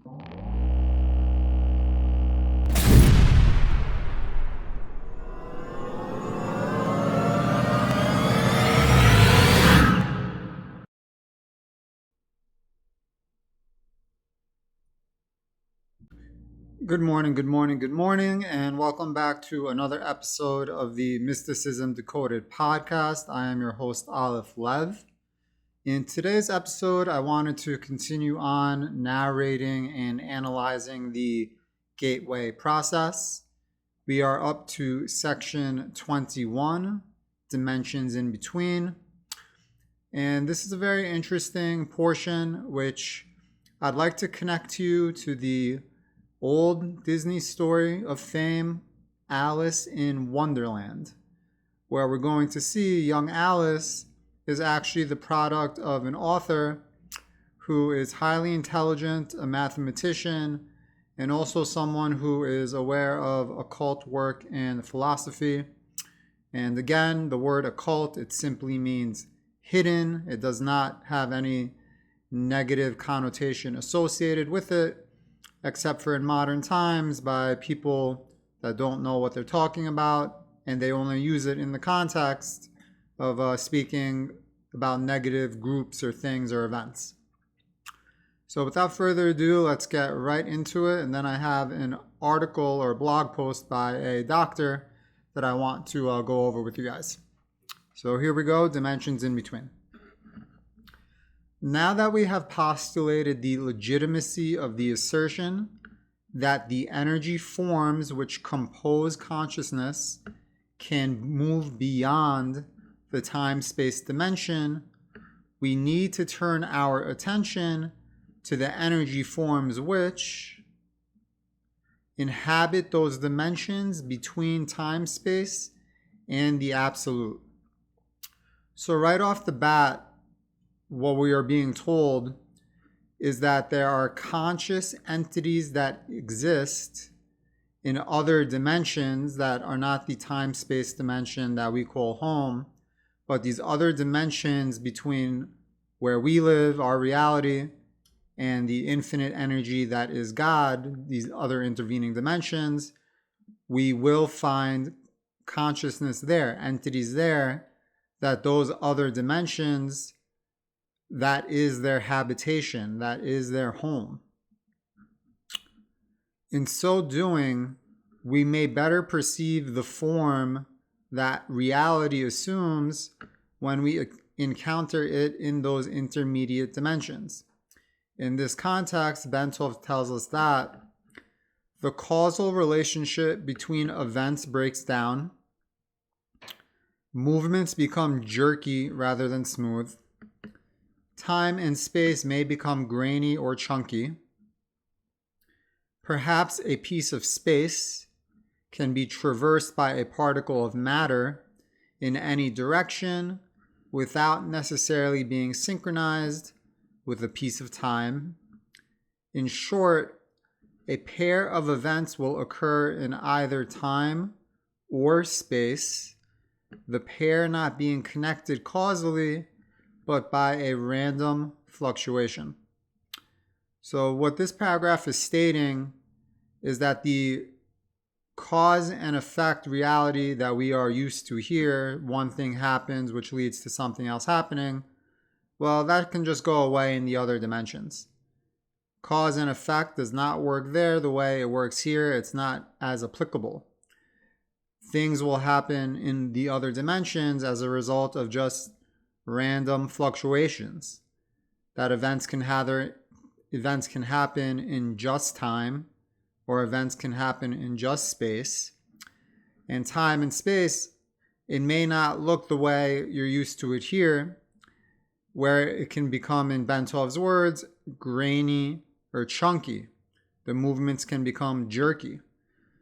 Good morning, good morning, good morning, and welcome back to another episode of the Mysticism Decoded podcast. I am your host, Aleph Lev. In today's episode, I wanted to continue on narrating and analyzing the gateway process. We are up to section 21, dimensions in between. And this is a very interesting portion, which I'd like to connect you to the old Disney story of fame, Alice in Wonderland, where we're going to see young Alice is actually the product of an author who is highly intelligent, a mathematician, and also someone who is aware of occult work and philosophy. And again, the word occult, it simply means hidden. It does not have any negative connotation associated with it, except for in modern times by people that don't know what they're talking about, and they only use it in the context of speaking about negative groups or things or events. So without further ado, let's get right into it. And then I have an article or blog post by a doctor that I want to go over with you guys. So here we go, dimensions in between. Now that we have postulated the legitimacy of the assertion that the energy forms which compose consciousness can move beyond the time-space dimension, we need to turn our attention to the energy forms which inhabit those dimensions between time-space and the absolute. So right off the bat, what we are being told is that there are conscious entities that exist in other dimensions that are not the time-space dimension that we call home, but these other dimensions between where we live, our reality, and the infinite energy that is God, these other intervening dimensions. We will find consciousness there, entities there, that those other dimensions, that is their habitation, that is their home. In so doing, we may better perceive the form that reality assumes when we encounter it in those intermediate dimensions. In this context, Bentov tells us that the causal relationship between events breaks down, movements become jerky rather than smooth, time and space may become grainy or chunky. Perhaps a piece of space can be traversed by a particle of matter in any direction without necessarily being synchronized with a piece of time. In short, a pair of events will occur in either time or space, the pair not being connected causally, but by a random fluctuation. So what this paragraph is stating is that the cause and effect reality that we are used to here, one thing happens which leads to something else happening, well, that can just go away in the other dimensions. Cause and effect does not work there the way it works here. It's not as applicable. Things will happen in the other dimensions as a result of just random fluctuations. That events can happen in just time, or events can happen in just space. And time and space, it may not look the way you're used to it here, where it can become, in Bentov's words, grainy or chunky. The movements can become jerky.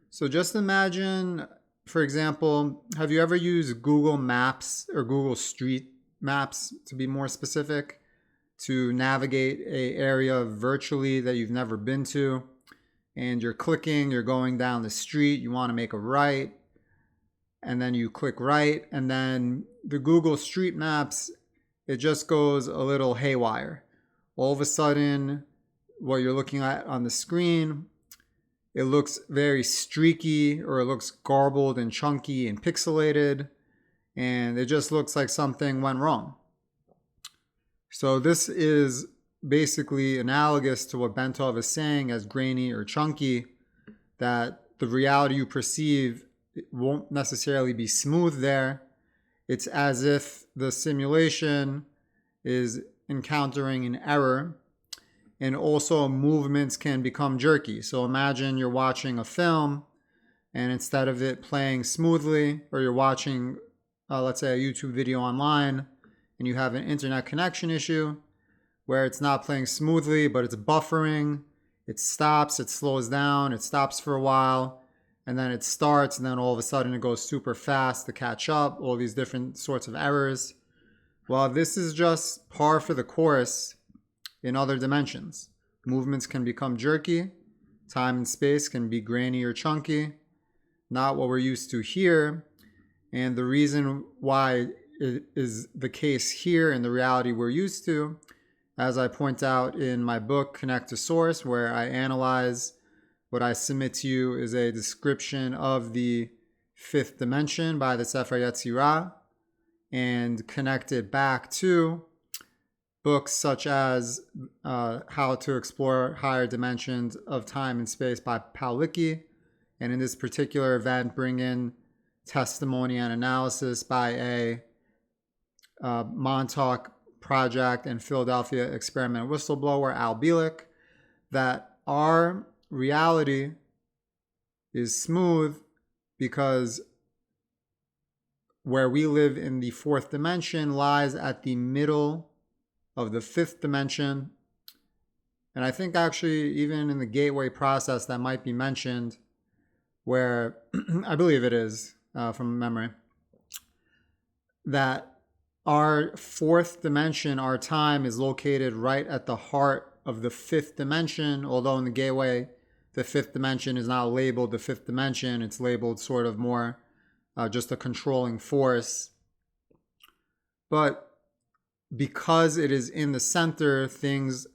So just imagine, for example, have you ever used Google Maps or Google Street Maps, to be more specific, to navigate an area virtually that you've never been to? And you're clicking, you're going down the street, you want to make a right, and then you click right, and then the Google Street Maps, it just goes a little haywire. All of a sudden, what you're looking at on the screen, it looks very streaky, or it looks garbled and chunky and pixelated, and it just looks like something went wrong. So this is basically analogous to what Bentov is saying as grainy or chunky, that the reality you perceive won't necessarily be smooth there. It's as if the simulation is encountering an error, and also movements can become jerky. So imagine you're watching a film, and instead of it playing smoothly, or you're watching, let's say, a YouTube video online, and you have an internet connection issue where it's not playing smoothly, but it's buffering, it stops, it slows down, it stops for a while, and then it starts, and then all of a sudden it goes super fast to catch up, all these different sorts of errors. Well, this is just par for the course in other dimensions. Movements can become jerky, time and space can be grainy or chunky, not what we're used to here. And the reason why it is the case here in the reality we're used to, as I point out in my book, Connect to Source, where I analyze what I submit to you is a description of the fifth dimension by the Sefer Yetzirah, and connect it back to books such as How to Explore Higher Dimensions of Time and Space by Paulicki, and in this particular event bring in testimony and analysis by a Montauk Project and Philadelphia Experiment whistleblower, Al Bielek, that our reality is smooth because where we live in the fourth dimension lies at the middle of the fifth dimension. And I think actually even in the gateway process that might be mentioned, where I believe it is from memory, that our fourth dimension, our time, is located right at the heart of the fifth dimension, although in the gateway, the fifth dimension is not labeled the fifth dimension. It's labeled sort of more just a controlling force. But because it is in the center, things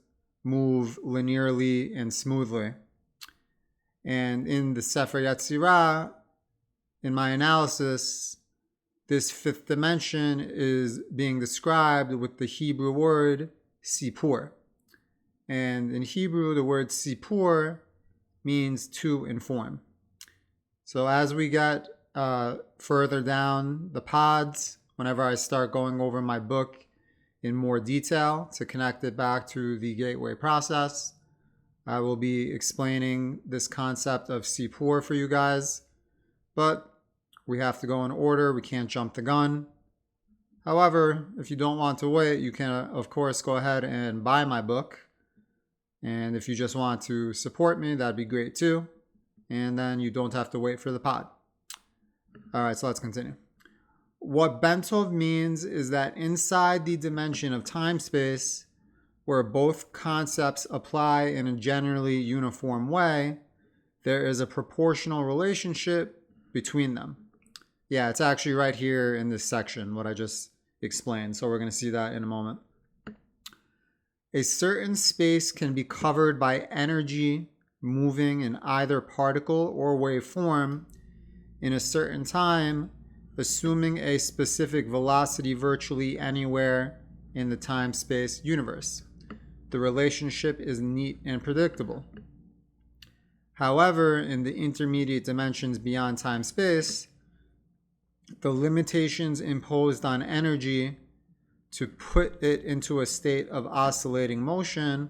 move linearly and smoothly. And in the Sefer Yetzirah, in my analysis, this fifth dimension is being described with the Hebrew word sipur. And in Hebrew, the word sipur means to inform. So as we get further down the pods, whenever I start going over my book in more detail to connect it back to the gateway process, I will be explaining this concept of sipur for you guys. But we have to go in order. We can't jump the gun. However, if you don't want to wait, you can, of course, go ahead and buy my book. And if you just want to support me, that'd be great too. And then you don't have to wait for the pod. All right, so let's continue. What Bentov means is that inside the dimension of time-space, where both concepts apply in a generally uniform way, there is a proportional relationship between them. Yeah, it's actually right here in this section, what I just explained. So we're going to see that in a moment. A certain space can be covered by energy moving in either particle or wave form in a certain time, assuming a specific velocity virtually anywhere in the time-space universe. The relationship is neat and predictable. However, in the intermediate dimensions beyond time-space, the limitations imposed on energy to put it into a state of oscillating motion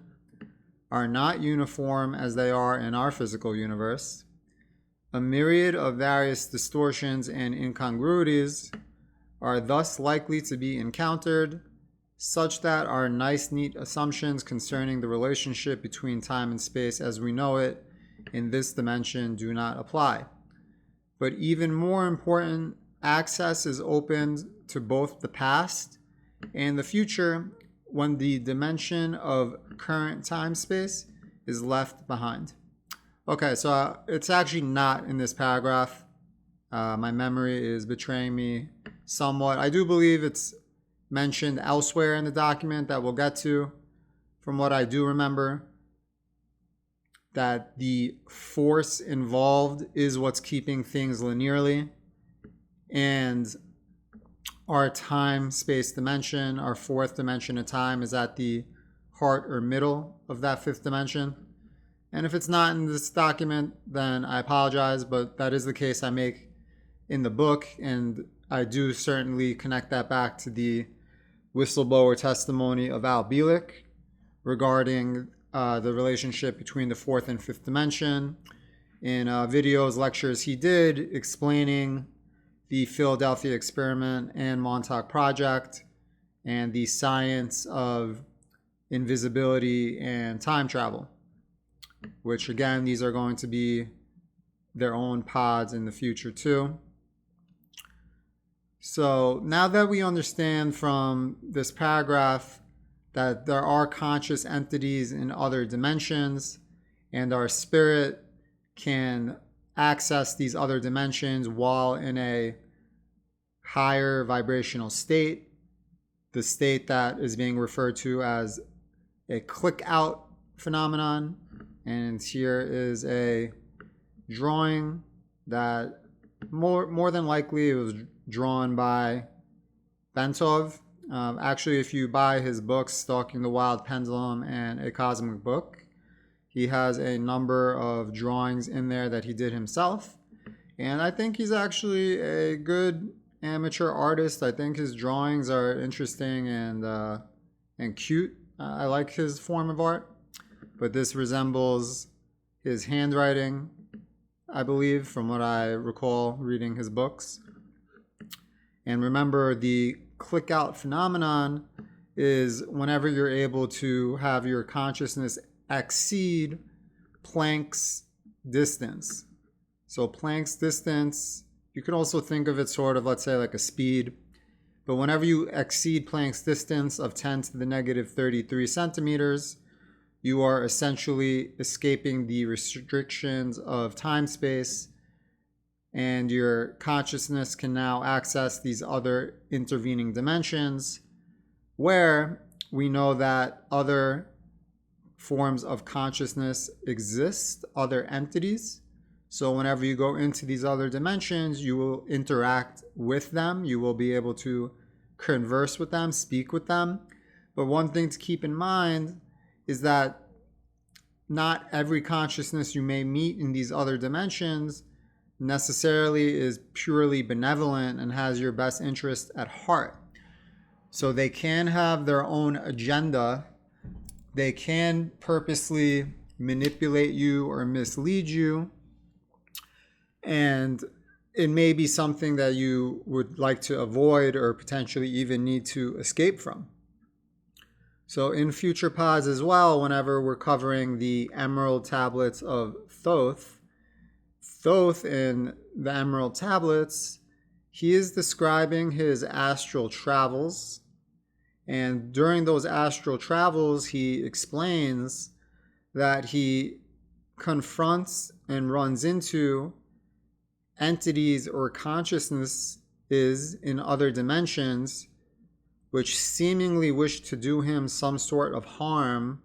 are not uniform as they are in our physical universe. A myriad of various distortions and incongruities are thus likely to be encountered, such that our nice, neat assumptions concerning the relationship between time and space as we know it in this dimension do not apply. But even more important, access is opened to both the past and the future when the dimension of current time-space is left behind. Okay, so it's actually not in this paragraph. My memory is betraying me somewhat. I do believe it's mentioned elsewhere in the document that we'll get to, from what I do remember. that the force involved is what's keeping things linearly, and our time-space dimension, our fourth dimension of time, is at the heart or middle of that fifth dimension. And if it's not in this document, then I apologize, but that is the case I make in the book, and I do certainly connect that back to the whistleblower testimony of Al Bielek regarding the relationship between the fourth and fifth dimension in videos, lectures he did explaining the Philadelphia experiment and Montauk Project and the science of invisibility and time travel, which again, these are going to be their own pods in the future too. So now that we understand from this paragraph that there are conscious entities in other dimensions and our spirit can access these other dimensions while in a higher vibrational state, the state that is being referred to as a click out phenomenon. And here is a drawing that more than likely it was drawn by Bentov. Actually, if you buy his books, Stalking the Wild Pendulum and A Cosmic Book, he has a number of drawings in there that he did himself. And I think he's actually a good amateur artist. I think his drawings are interesting and cute. I like his form of art. But this resembles his handwriting, I believe, from what I recall reading his books. And remember, the click out phenomenon is whenever you're able to have your consciousness exceed Planck's distance. So Planck's distance, you could also think of it sort of, let's say, like a speed. But whenever you exceed Planck's distance of 10 to the negative 33 centimeters, you are essentially escaping the restrictions of time-space, and your consciousness can now access these other intervening dimensions where we know that other forms of consciousness exist, other entities. So whenever you go into these other dimensions, you will interact with them. You will be able to converse with them, speak with them. But one thing to keep in mind is that not every consciousness you may meet in these other dimensions necessarily is purely benevolent and has your best interest at heart. So they can have their own agenda. They can purposely manipulate you or mislead you. And it may be something that you would like to avoid or potentially even need to escape from. So in future pods as well, whenever we're covering the Emerald Tablets of Thoth, Thoth in the Emerald Tablets, he is describing his astral travels. And during those astral travels, he explains that he confronts and runs into entities or consciousnesses in other dimensions which seemingly wished to do him some sort of harm,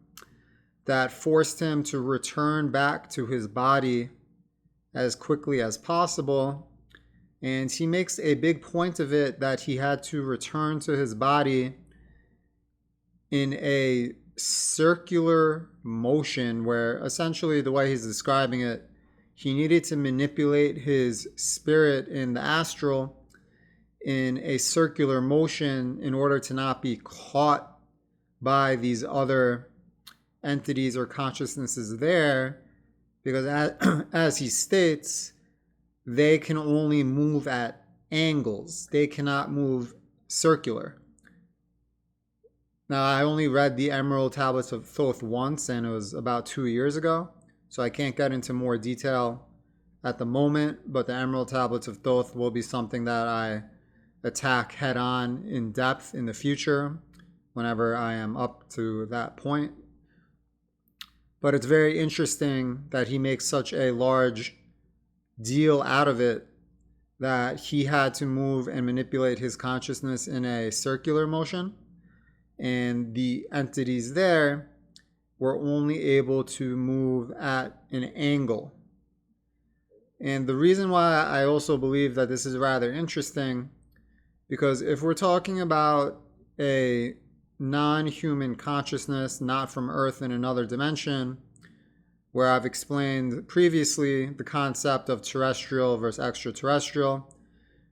that forced him to return back to his body as quickly as possible. And he makes a big point of it that he had to return to his body in a circular motion, where essentially the way he's describing it, he needed to manipulate his spirit in the astral in a circular motion in order to not be caught by these other entities or consciousnesses there, because as he states, they can only move at angles. They cannot move circular. Now, I only read the Emerald Tablets of Thoth once, and it was about 2 years ago, so I can't get into more detail at the moment, but the Emerald Tablets of Thoth will be something that I attack head on in depth in the future whenever I am up to that point. But it's very interesting that he makes such a large deal out of it, that he had to move and manipulate his consciousness in a circular motion, and the entities there were only able to move at an angle. And the reason why I also believe that this is rather interesting, because if we're talking about a non-human consciousness, not from Earth in another dimension, where I've explained previously the concept of terrestrial versus extraterrestrial,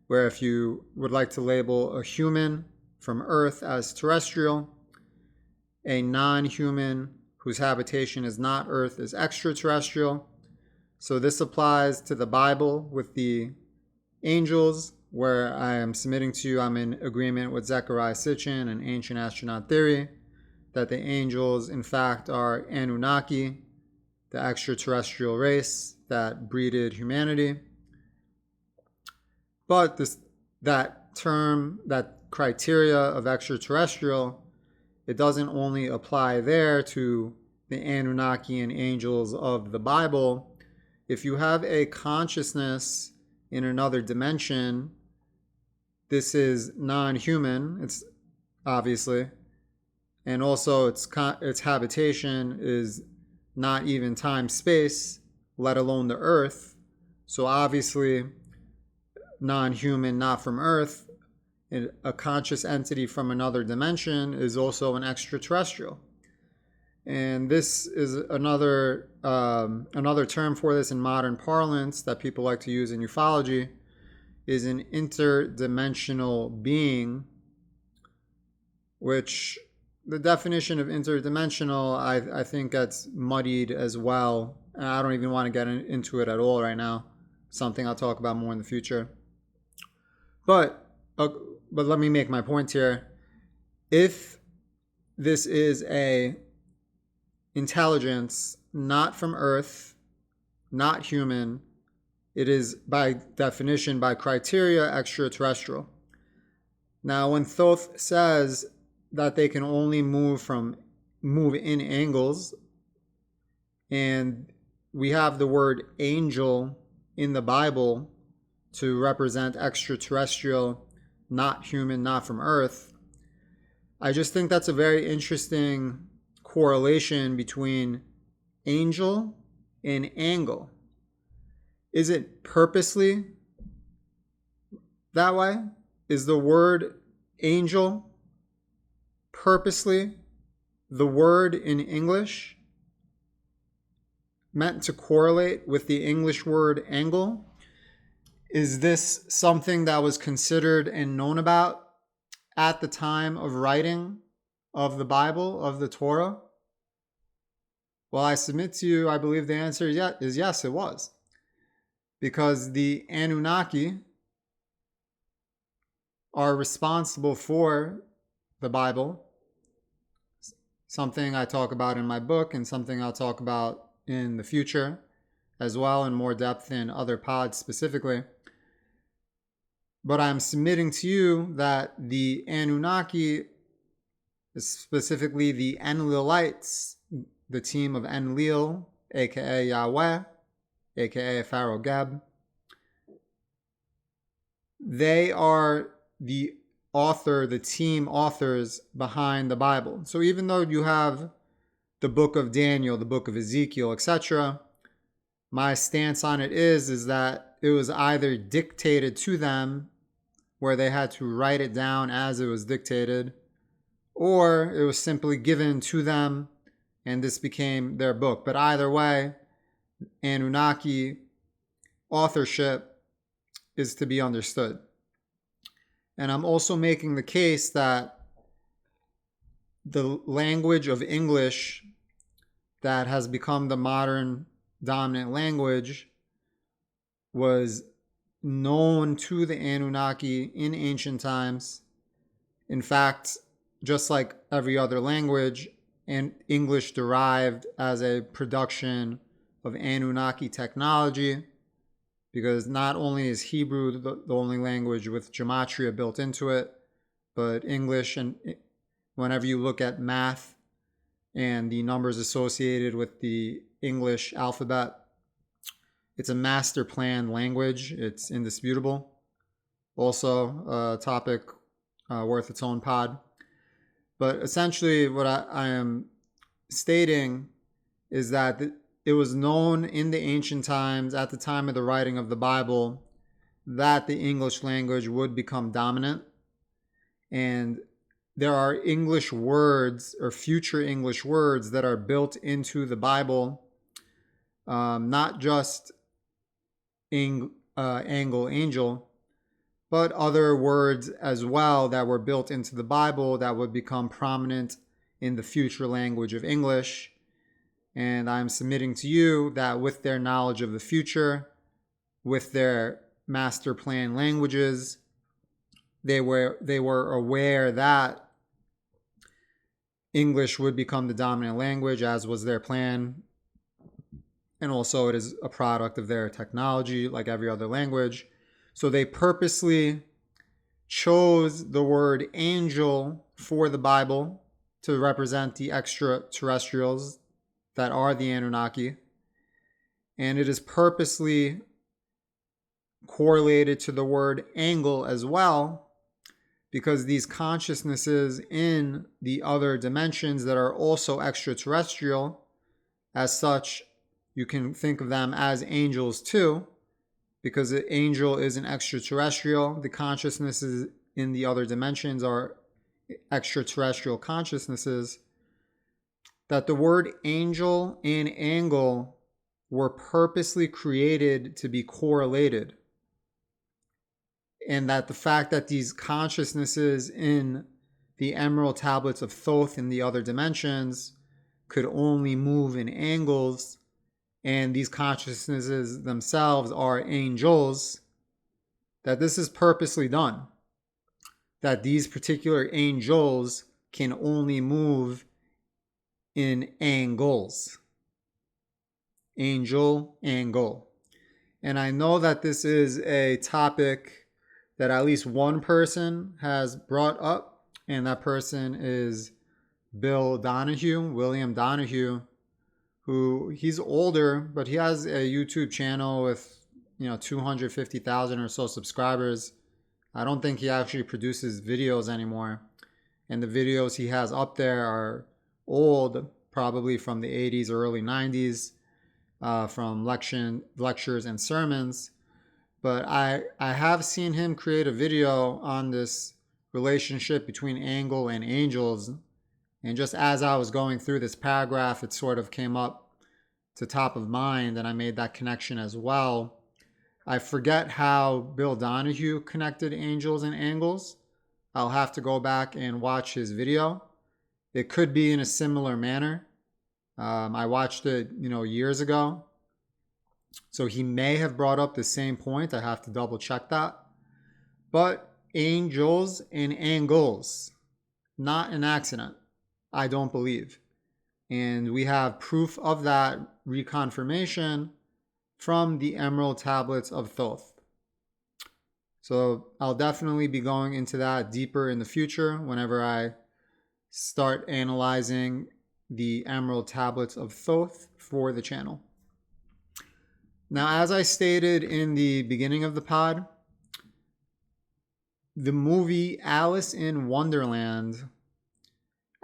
where if you would like to label a human from Earth as terrestrial, a non-human whose habitation is not Earth is extraterrestrial. So this applies to the Bible with the angels, where I am submitting to you, I'm in agreement with Zecharia Sitchin and ancient astronaut theory, that the angels in fact are Anunnaki, the extraterrestrial race that breeded humanity. But that term, that criteria of extraterrestrial, it doesn't only apply there to the Anunnaki and angels of the Bible. If you have a consciousness in another dimension, this is non-human, it's obviously, and also its habitation is not even time-space, let alone the Earth. So obviously, non-human, not from Earth, a conscious entity from another dimension is also an extraterrestrial. And this is another term for this in modern parlance that people like to use in ufology, is an interdimensional being, which the definition of interdimensional, I think that's muddied as well. And I don't even want to get into it at all right now. Something I'll talk about more in the future. But let me make my point here. If this is a intelligence not from Earth, not human, it is by definition, by criteria, extraterrestrial. Now, when Thoth says that they can only move in angles, and we have the word angel in the Bible to represent extraterrestrial, not human, not from Earth, I just think that's a very interesting correlation between angel and angle. Is it purposely that way? Is the word angel purposely the word in English meant to correlate with the English word angle? Is this something that was considered and known about at the time of writing of the Bible, of the Torah? Well, I submit to you, I believe the answer is yes, it was. Because the Anunnaki are responsible for the Bible, something I talk about in my book and something I'll talk about in the future as well in more depth in other pods specifically. But I'm submitting to you that the Anunnaki, specifically the Enlilites, the team of Enlil, aka Yahweh, aka Pharaoh Geb, they are the team authors behind the Bible. So even though you have the book of Daniel, the book of Ezekiel, etc., my stance on it is that it was either dictated to them, where they had to write it down as it was dictated, or it was simply given to them and this became their book. But either way, Anunnaki authorship is to be understood. And I'm also making the case that the language of English that has become the modern dominant language was known to the Anunnaki in ancient times. In fact, just like every other language, and English derived as a production of Anunnaki technology, because not only is Hebrew the only language with gematria built into it, but English, and whenever you look at math and the numbers associated with the English alphabet, it's a master plan language. It's indisputable. Also a topic worth its own pod. But essentially what I am stating is that it was known in the ancient times, at the time of the writing of the Bible, that the English language would become dominant. And there are English words or future English words that are built into the Bible, not just angle, angel, but other words as well that were built into the Bible that would become prominent in the future language of English. And I'm submitting to you that with their knowledge of the future, with their master plan languages, they were aware that English would become the dominant language, as was their plan. And also it is a product of their technology, like every other language. So they purposely chose the word angel for the Bible to represent the extraterrestrials that are the Anunnaki. And it is purposely correlated to the word angle as well, because these consciousnesses in the other dimensions that are also extraterrestrial, as such, you can think of them as angels too, because the angel is an extraterrestrial. The consciousnesses in the other dimensions are extraterrestrial consciousnesses. That the word angel and angle were purposely created to be correlated. And that the fact that these consciousnesses in the emerald tablets of Thoth in the other dimensions could only move in angles, and these consciousnesses themselves are angels, that this is purposely done. That these particular angels can only move in angles. Angel, angle. And I know that this is a topic that at least one person has brought up, and that person is William Donahue, who he's older, but he has a YouTube channel with 250,000 or so subscribers. I don't think he actually produces videos anymore, and the videos he has up there are old, probably from the 80s or early 90s, from lectures and sermons. But I have seen him create a video on this relationship between angle and angels. And just as I was going through this paragraph, it sort of came up to top of mind, and I made that connection as well. I forget how Bill Donahue connected angels and angles. I'll have to go back and watch his video. It could be in a similar manner. I watched it, years ago. So he may have brought up the same point. I have to double check that. But angels and angles, not an accident, I don't believe. And we have proof of that reconfirmation from the emerald tablets of Thoth. So I'll definitely be going into that deeper in the future whenever I start analyzing the emerald tablets of Thoth for the channel. Now, as I stated in the beginning of the pod, the movie Alice in Wonderland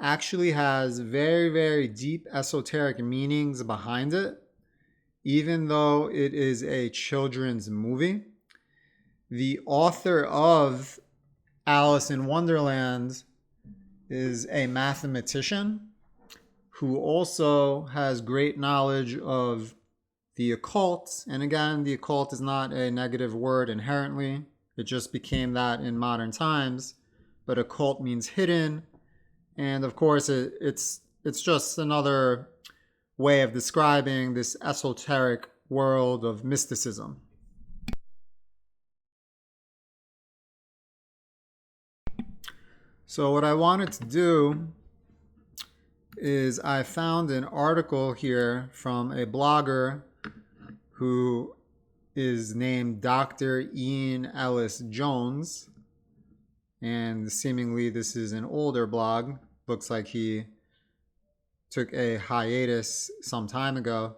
actually has very, very deep esoteric meanings behind it, even though it is a children's movie. The author of Alice in Wonderland is a mathematician who also has great knowledge of the occult. And again, the occult is not a negative word inherently. It just became that in modern times. But occult means hidden. And of course, it's just another way of describing this esoteric world of mysticism. So what I wanted to do is I found an article here from a blogger who is named Dr. Ian Ellis Jones. And seemingly this is an older blog. Looks like he took a hiatus some time ago.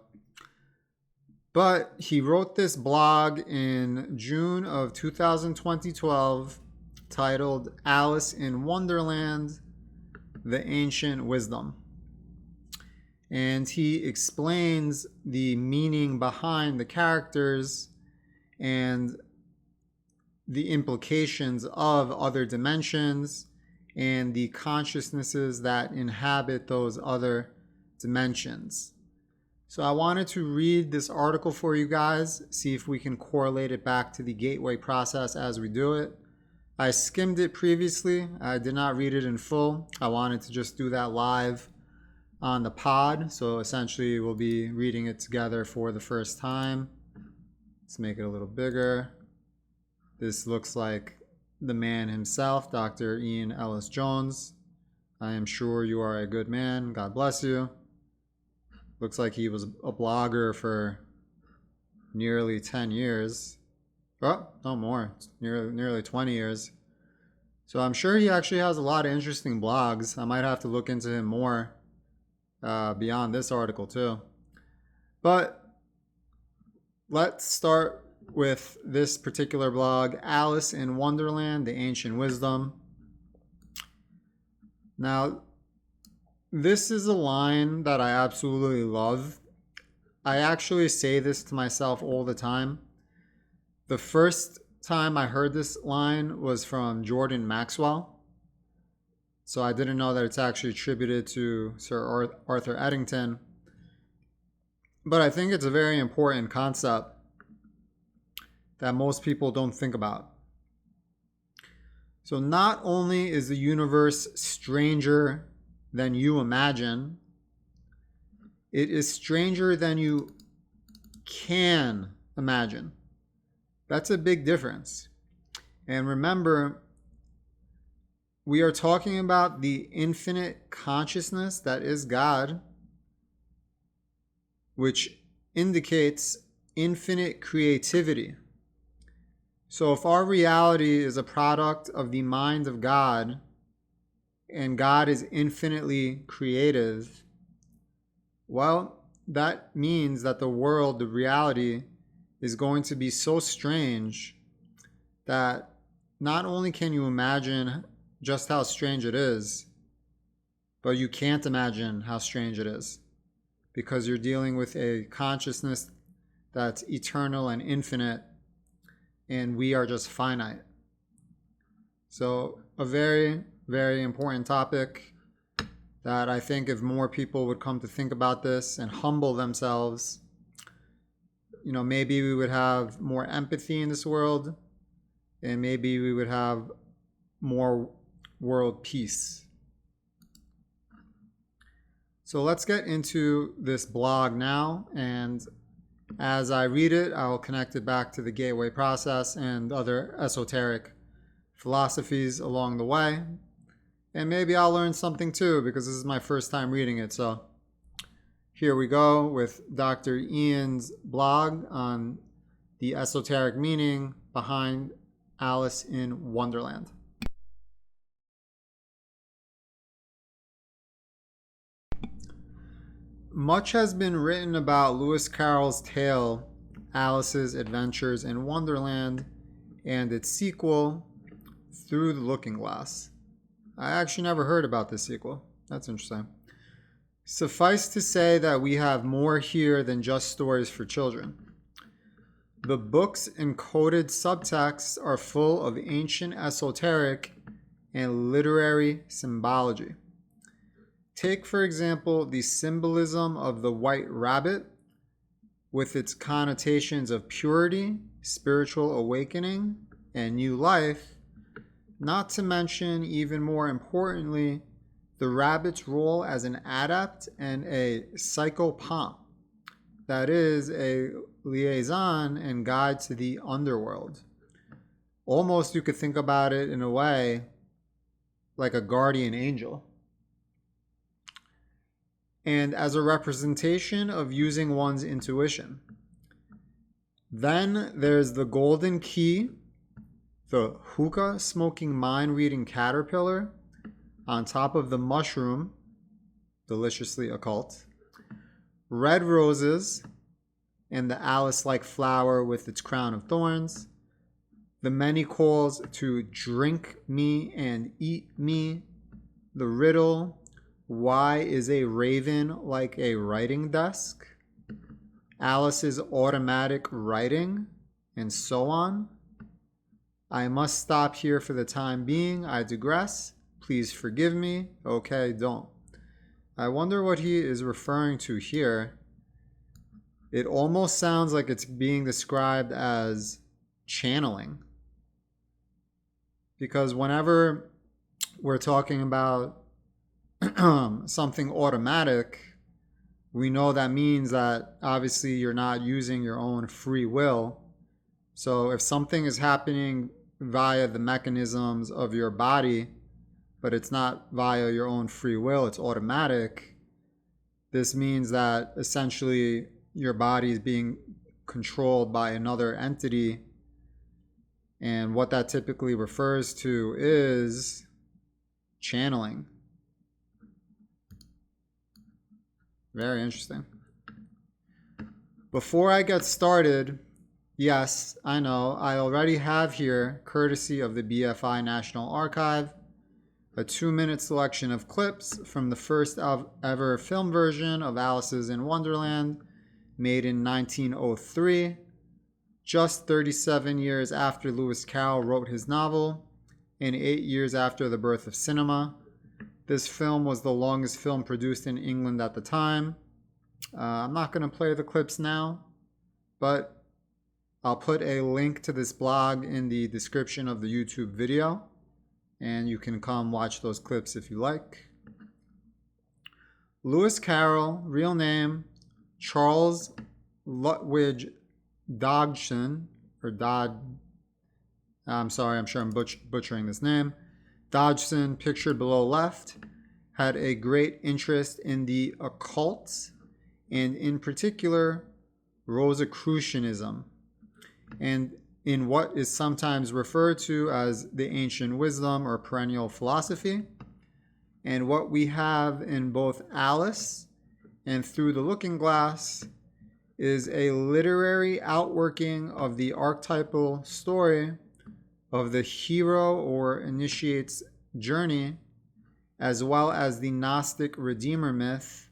But he wrote this blog in June of 2012 titled Alice in Wonderland, The Ancient Wisdom. and he explains the meaning behind the characters and the implications of other dimensions and the consciousnesses that inhabit those other dimensions. So I wanted to read this article for you guys, see if we can correlate it back to the gateway process as we do it. I skimmed it previously. I did not read it in full. I wanted to just do that live on the pod. So essentially we'll be reading it together for the first time. Let's make it a little bigger. This looks like the man himself, Dr. Ian Ellis Jones. I am sure you are a good man. God bless you. Looks like he was a blogger for nearly 10 years. Oh, no more. It's nearly 20 years. So I'm sure he actually has a lot of interesting blogs. I might have to look into him more beyond this article too. But let's start with this particular blog, Alice in Wonderland, the Ancient Wisdom. Now, this is a line that I absolutely love. I actually say this to myself all the time. The first time I heard this line was from Jordan Maxwell. So I didn't know that it's actually attributed to Sir Arthur Eddington. But I think it's a very important concept that most people don't think about. So not only is the universe stranger than you imagine, it is stranger than you can imagine. That's a big difference. And remember, we are talking about the infinite consciousness that is God, which indicates infinite creativity. So if our reality is a product of the mind of God, and God is infinitely creative, well, that means that the world, the reality, is going to be so strange that not only can you imagine just how strange it is, but you can't imagine how strange it is, because you're dealing with a consciousness that's eternal and infinite, and we are just finite. So a very, very important topic that I think if more people would come to think about this and humble themselves, maybe we would have more empathy in this world, and maybe we would have more world peace. So let's get into this blog now, and as I read it, I'll connect it back to the gateway process and other esoteric philosophies along the way. And maybe I'll learn something too, because this is my first time reading it. So here we go with Dr. Ian's blog on the esoteric meaning behind Alice in Wonderland. Much has been written about Lewis Carroll's tale, Alice's Adventures in Wonderland, and its sequel, Through the Looking Glass. I actually never heard about this sequel. That's interesting. Suffice to say that we have more here than just stories for children. The book's encoded subtexts are full of ancient esoteric and literary symbology. Take, for example, the symbolism of the white rabbit with its connotations of purity, spiritual awakening, and new life, not to mention, even more importantly, the rabbit's role as an adept and a psychopomp, that is, a liaison and guide to the underworld. Almost you could think about it in a way like a guardian angel. And as a representation of using one's intuition. Then there's the golden key, the hookah smoking mind reading caterpillar on top of the mushroom, deliciously occult, red roses, and the Alice-like flower with its crown of thorns, the many calls to drink me and eat me, the riddle, Why is a raven like a writing desk? Alice's automatic writing, and so on. I must stop here for the time being. I digress. Please forgive me. Okay, don't. I wonder what he is referring to here. It almost sounds like it's being described as channeling. Because whenever we're talking about something automatic, we know that means that obviously you're not using your own free will. So if something is happening via the mechanisms of your body, but it's not via your own free will, it's automatic, this means that essentially your body is being controlled by another entity. And what that typically refers to is channeling. Very interesting. Before I get started, yes, I know, I already have here, courtesy of the BFI National Archive, a 2-minute selection of clips from the first ever film version of Alice's in Wonderland, made in 1903, just 37 years after Lewis Carroll wrote his novel, and 8 years after the birth of cinema. This film was the longest film produced in England at the time. I'm not going to play the clips now, but I'll put a link to this blog in the description of the YouTube video, and you can come watch those clips if you like. Lewis Carroll, real name Charles Lutwidge Dodgson, or I'm sorry, I'm sure I'm butchering this name. Dodgson, pictured below left, had a great interest in the occult, and in particular, Rosicrucianism, and in what is sometimes referred to as the ancient wisdom or perennial philosophy. And what we have in both Alice and Through the Looking Glass is a literary outworking of the archetypal story of the hero or initiate's journey, as well as the Gnostic Redeemer myth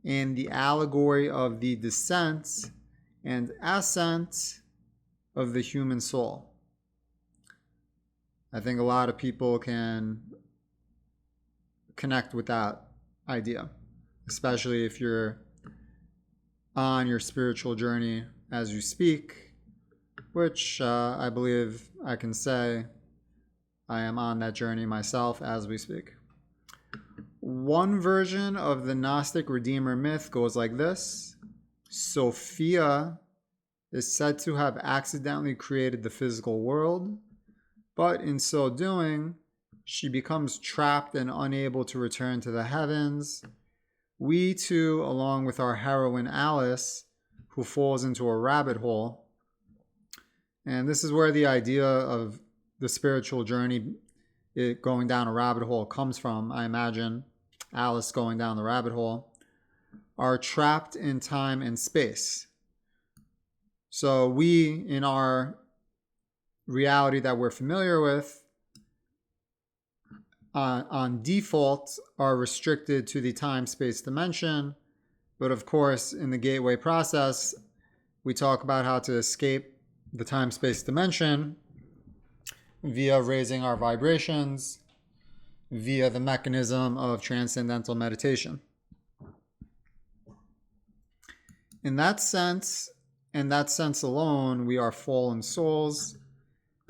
and the allegory of the descent and ascent of the human soul. I think a lot of people can connect with that idea, especially if you're on your spiritual journey as you speak, which I believe I can say I am on that journey myself as we speak. One version of the Gnostic Redeemer myth goes like this. Sophia is said to have accidentally created the physical world, but in so doing, she becomes trapped and unable to return to the heavens. We too, along with our heroine Alice, who falls into a rabbit hole. And this is where the idea of the spiritual journey, it going down a rabbit hole, comes from. I imagine Alice going down the rabbit hole, are trapped in time and space. So we, in our reality that we're familiar with, on default, are restricted to the time-space dimension. But of course, in the gateway process, we talk about how to escape the time-space dimension via raising our vibrations, via the mechanism of transcendental meditation. In that sense, and that sense alone, we are fallen souls.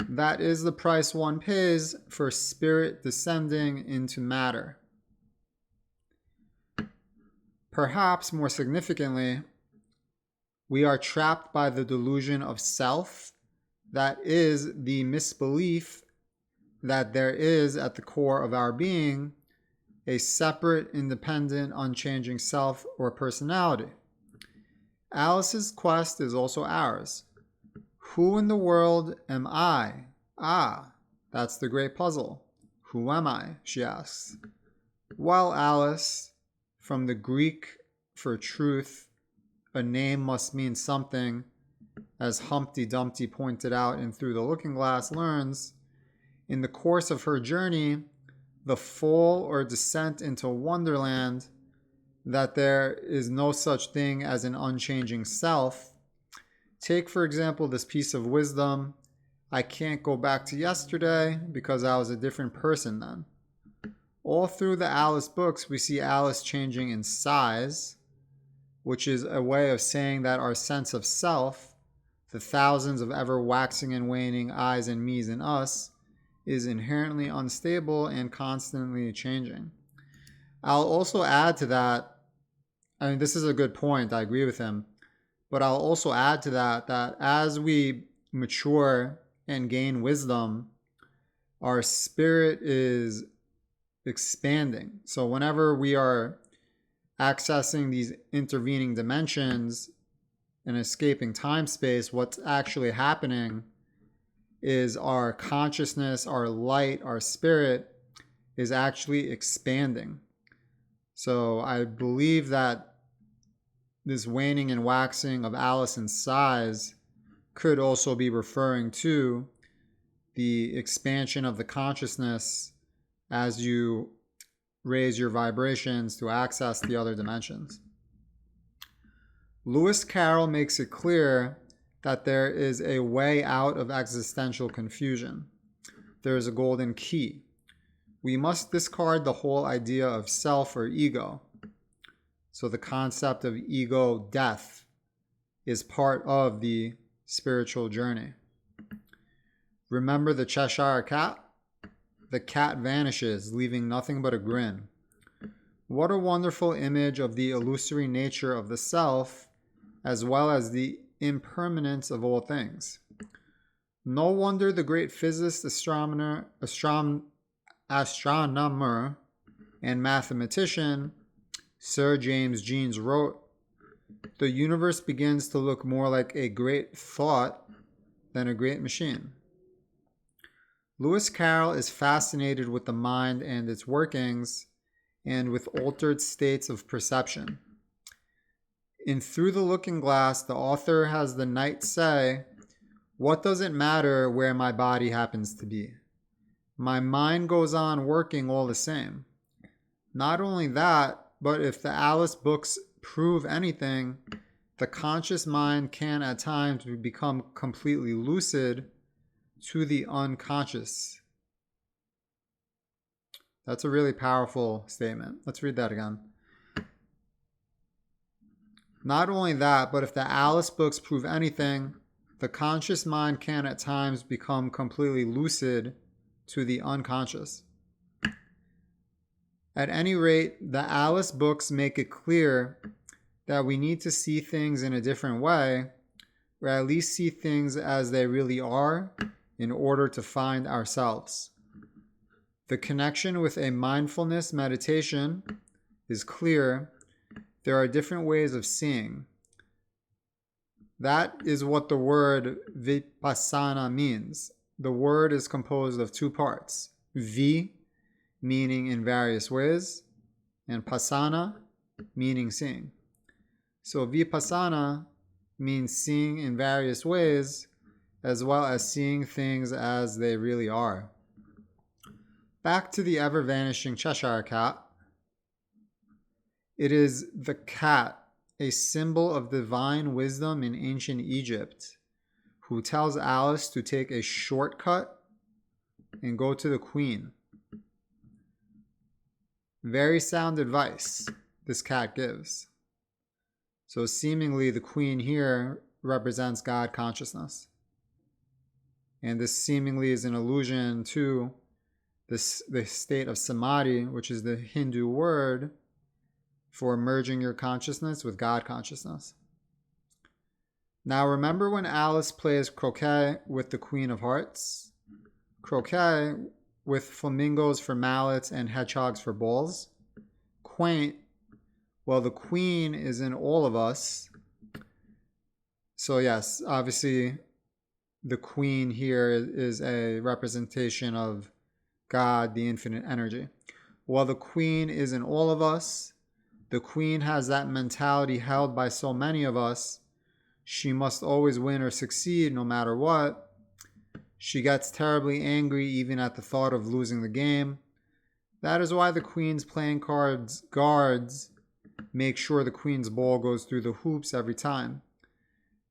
That is the price one pays for spirit descending into matter. Perhaps more significantly, we are trapped by the delusion of self, that is the misbelief that there is at the core of our being a separate, independent, unchanging self or personality. Alice's quest is also ours. Who in the world am I? Ah, that's the great puzzle. Who am I? She asks. Well, Alice, from the Greek for truth, a name must mean something, as Humpty Dumpty pointed out in Through the Looking Glass learns. In the course of her journey, the fall or descent into Wonderland, that there is no such thing as an unchanging self. Take, for example, this piece of wisdom. I can't go back to yesterday because I was a different person then. All through the Alice books, we see Alice changing in size, which is a way of saying that our sense of self, the thousands of ever waxing and waning I's and me's and us, is inherently unstable and constantly changing. I'll also add to that, I mean, this is a good point, I agree with him, but I'll also add to that that as we mature and gain wisdom, our spirit is expanding. So whenever we are accessing these intervening dimensions and escaping time space, what's actually happening is our consciousness, our light, our spirit is actually expanding. So I believe that this waning and waxing of Alice in size could also be referring to the expansion of the consciousness as you raise your vibrations to access the other dimensions. Lewis Carroll makes it clear that there is a way out of existential confusion. There is a golden key. We must discard the whole idea of self or ego. So the concept of ego death is part of the spiritual journey. Remember the Cheshire Cat? The cat vanishes, leaving nothing but a grin. What a wonderful image of the illusory nature of the self, as well as the impermanence of all things. No wonder the great physicist, astronomer, and mathematician Sir James Jeans wrote, "The universe begins to look more like a great thought than a great machine." Lewis Carroll is fascinated with the mind and its workings and with altered states of perception. In Through the Looking Glass, the author has the knight say, "What does it matter where my body happens to be? My mind goes on working all the same." Not only that, but if the Alice books prove anything, the conscious mind can at times become completely lucid to the unconscious. That's a really powerful statement. Let's read that again. Not only that, but if the Alice books prove anything, the conscious mind can at times become completely lucid to the unconscious. At any rate, the Alice books make it clear that we need to see things in a different way, or at least see things as they really are, in order to find ourselves. The connection with a mindfulness meditation is clear. There are different ways of seeing. That is what the word vipassana means. The word is composed of two parts. Vi, meaning in various ways, and passana, meaning seeing. So vipassana means seeing in various ways, as well as seeing things as they really are. Back to the ever-vanishing Cheshire Cat. It is the cat, a symbol of divine wisdom in ancient Egypt, who tells Alice to take a shortcut and go to the queen. Very sound advice this cat gives. So seemingly the queen here represents God consciousness. And this seemingly is an allusion to the state of samadhi, which is the Hindu word for merging your consciousness with God consciousness. Now remember when Alice plays croquet with the Queen of Hearts? Croquet with flamingos for mallets and hedgehogs for balls? Quaint. Well, the queen is in all of us. So yes, obviously the queen here is a representation of God, the infinite energy. While the queen is in all of us, the queen has that mentality held by so many of us. She must always win or succeed no matter what. She gets terribly angry even at the thought of losing the game. That is why the queen's playing cards guards make sure the queen's ball goes through the hoops every time.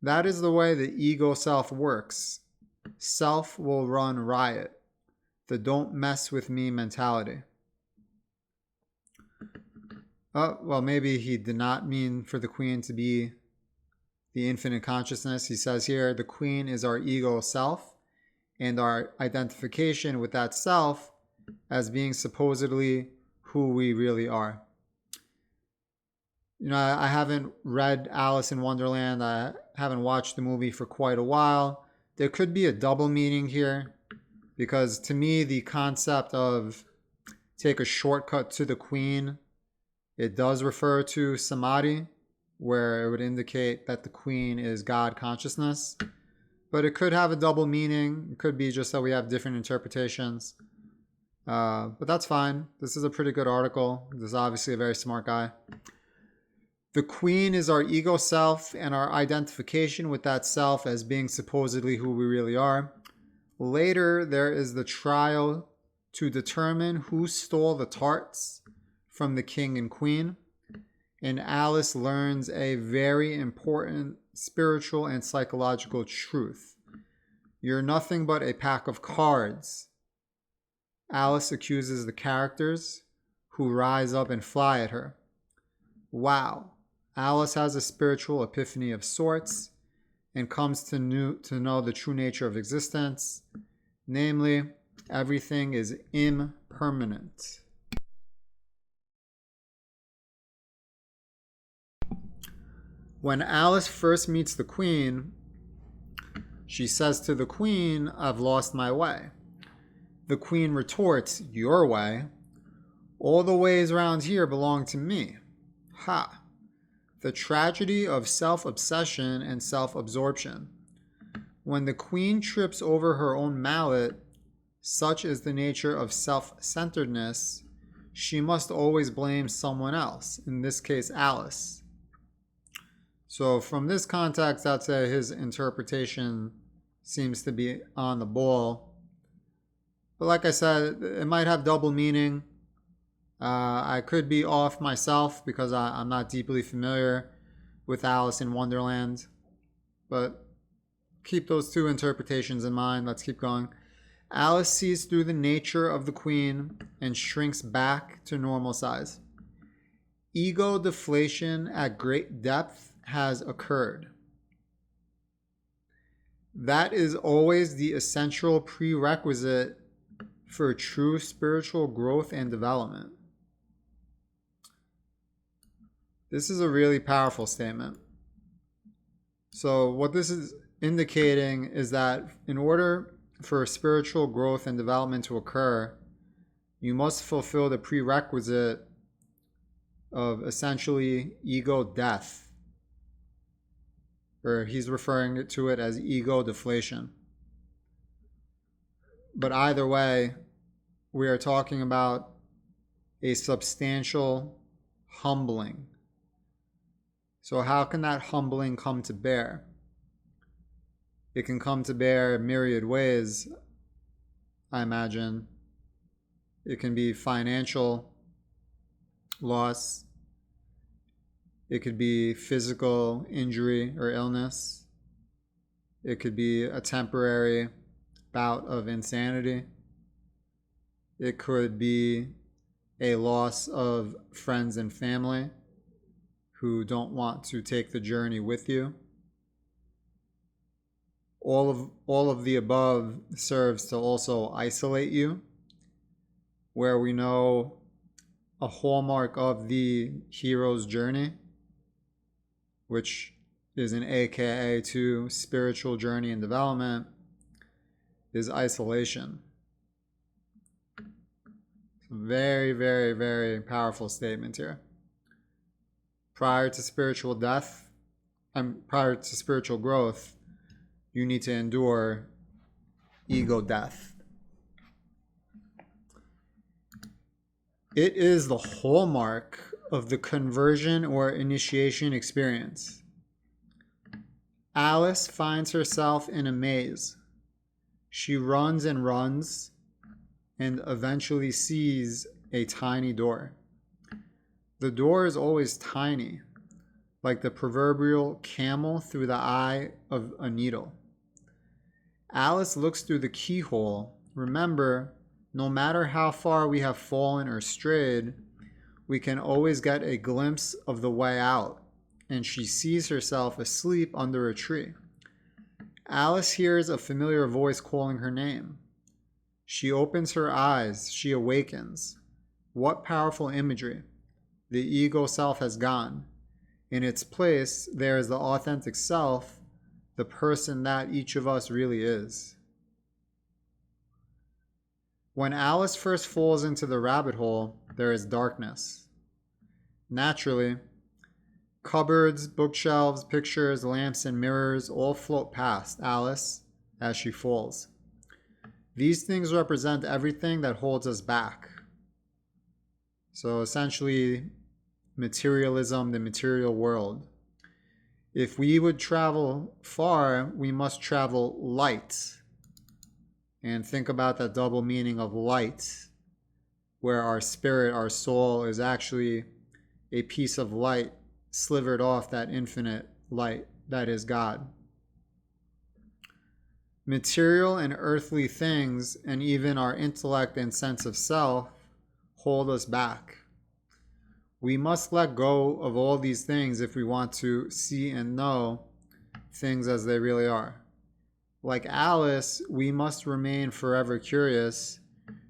That is the way the ego self works. Self will run riot. The don't mess with me mentality. Oh, well, maybe he did not mean for the queen to be the infinite consciousness. He says here, the queen is our ego self and our identification with that self as being supposedly who we really are. You know, I haven't read Alice in Wonderland. I haven't watched the movie for quite a while. There could be a double meaning here, because to me, the concept of take a shortcut to the queen, it does refer to samadhi, where it would indicate that the queen is God consciousness. But it could have a double meaning. It could be just that we have different interpretations. But that's fine. This is a pretty good article. This is obviously a very smart guy. The queen is our ego self and our identification with that self as being supposedly who we really are. Later, there is the trial to determine who stole the tarts from the king and queen. And Alice learns a very important spiritual and psychological truth. You're nothing but a pack of cards. Alice accuses the characters who rise up and fly at her. Wow. Alice has a spiritual epiphany of sorts and comes to know the true nature of existence. Namely, everything is impermanent. When Alice first meets the queen, she says to the queen, "I've lost my way." The queen retorts, "Your way? All the ways around here belong to me." Ha! The tragedy of self-obsession and self-absorption. When the queen trips over her own mallet, such is the nature of self-centeredness, she must always blame someone else, in this case Alice. So from this context, I'd say his interpretation seems to be on the ball. But like I said, it might have double meaning. I could be off myself because I'm not deeply familiar with Alice in Wonderland. But keep those two interpretations in mind. Let's keep going. Alice sees through the nature of the queen and shrinks back to normal size. Ego deflation at great depth has occurred. That is always the essential prerequisite for true spiritual growth and development. This is a really powerful statement. So what this is indicating is that in order for spiritual growth and development to occur, you must fulfill the prerequisite of essentially ego death. Or he's referring to it as ego deflation. But either way, we are talking about a substantial humbling. So how can that humbling come to bear? It can come to bear in myriad ways, I imagine. It can be financial loss. It could be physical injury or illness. It could be a temporary bout of insanity. It could be a loss of friends and family who don't want to take the journey with you. All of the above serves to also isolate you, where we know a hallmark of the hero's journey, which is an AKA to spiritual journey and development, is isolation. Very, very, very powerful statement here. Prior to spiritual death, prior to spiritual growth, you need to endure ego death. It is the hallmark of the conversion or initiation experience. Alice finds herself in a maze. She runs and runs and eventually sees a tiny door. The door is always tiny, like the proverbial camel through the eye of a needle. Alice looks through the keyhole. Remember, no matter how far we have fallen or strayed, we can always get a glimpse of the way out, and she sees herself asleep under a tree. Alice hears a familiar voice calling her name. She opens her eyes. She awakens. What powerful imagery! The ego self has gone. In its place, there is the authentic self, the person that each of us really is. When Alice first falls into the rabbit hole, there is darkness. Naturally, cupboards, bookshelves, pictures, lamps, and mirrors all float past Alice as she falls. These things represent everything that holds us back. So essentially, materialism, the material world. If we would travel far, we must travel light. And think about that double meaning of light, where our spirit, our soul, is actually a piece of light slivered off that infinite light that is God. Material and earthly things, and even our intellect and sense of self, hold us back. We must let go of all these things if we want to see and know things as they really are. Like Alice, we must remain forever curious.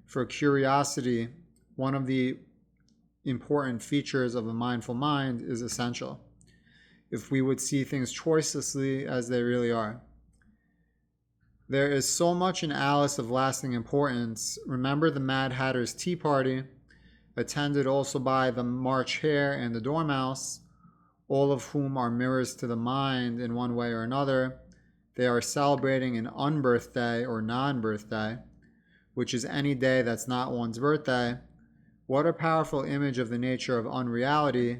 For curiosity, one of the important features of a mindful mind, is essential if we would see things choicelessly as they really are. There is so much in Alice of lasting importance. Remember the Mad Hatter's Tea Party, attended also by the March Hare and the Dormouse, all of whom are mirrors to the mind in one way or another. They are celebrating an unbirthday or non-birthday, which is any day that's not one's birthday. What a powerful image of the nature of unreality,